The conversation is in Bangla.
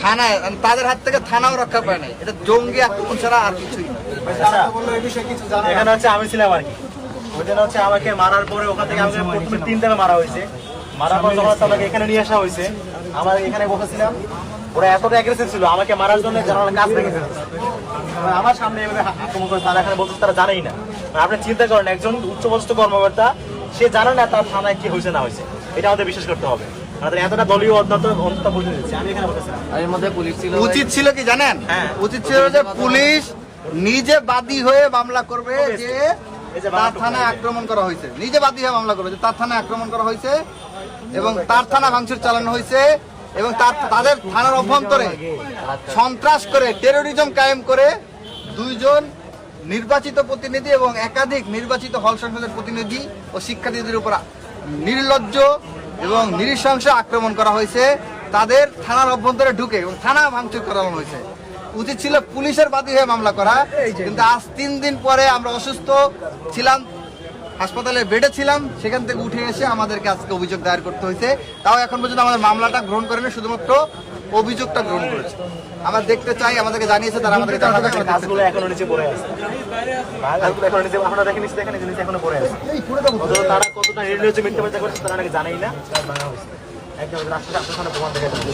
থানায় তাদের হাত থেকে থানাও রক্ষা পায় নাই। এটা জঙ্গি আক্রমণ ছাড়া আর কিছুই না। এখানে হচ্ছে আমি ছিলাম আর কি, ওই জন্য হচ্ছে আমাকে মারার পরে ওখান থেকে আমাকে প্রথমে 3 টাকা মারা হয়েছে। মারার পর যখন আমাকে এখানে নিয়ে আসা হয়েছে, আমার এখানে বসেছিলাম, ওরা এতটা অ্যাগ্রেসিভ ছিল আমাকে মারার জন্য, জানালা কাজ ভেঙে ফেলছে। আমার সামনে এভাবে আক্রমণ করে, তারা এখানে বলতে তারা জানেই না। আপনি চিন্তা করেন, একজন উচ্চপদস্থ কর্মকর্তা সে জানে না তার থানায় কি হয়েছে না হয়েছে, এটা আমাদের বিশ্বাস করতে হবে। আমাদের এতটা দলীয় অন্তত বলতে দিচ্ছে। আমি এখানে বসেছিলাম, এর মধ্যে পুলিশ ছিল। উচিত ছিল কি জানেন? হ্যাঁ। উচিত ছিল যে পুলিশ নিজে বাদী হয়ে মামলা করবে যে তার থানায় আক্রমণ করা হয়েছে, নিজে বাদী হয়ে মামলা করবে যে তার থানায় আক্রমণ করা হয়েছে এবং তার থানা ভাঙচুর চালানো হয়েছে এবং তাদের থানার অভ্যন্তরে সন্ত্রাস করে টেরোরিজম কায়েম করে 2 জন নির্বাচিত প্রতিনিধি এবং একাধিক নির্বাচিত হল সংসদের প্রতিনিধি ও শিক্ষার্থীদের উপর নির্লজ্জ এবং নৃশংস আক্রমণ করা হয়েছে। তাদের থানার অভ্যন্তরে ঢুকে এবং থানা ভাঙচুর করানো হয়েছে। উচিত ছিল পুলিশের বাদী হয়ে মামলা করা, কিন্তু আজ 3 দিন পরে আমরা অসুস্থ ছিলাম, হাসপাতালে বেডে ছিলাম, সেখান থেকে উঠে এসে আমাদেরকে আজকে অভিযোগ দায়ের করতে হয়েছে। তাও এখন পর্যন্ত আমাদের মামলাটা গ্রহণ করেনি, শুধুমাত্র অভিযোগটা গ্রহণ করেছে। আমরা দেখতে চাই, আমাদেরকে জানিয়েছে তারা আমাদেরকে গাছগুলো এখনো নিচে পড়ে আছে, গাছগুলো এখনো নিচে, আপনারা দেখেন নিচে, দেখেন নিচে এখনো পড়ে আছে। তারা কতটা নির্লজ্জ মিথ্যা বার্তা করছে তারা নাকি জানেই না। একদম রাস্তাটা আপনার সামনে প্রমাণ দেখা যাচ্ছে।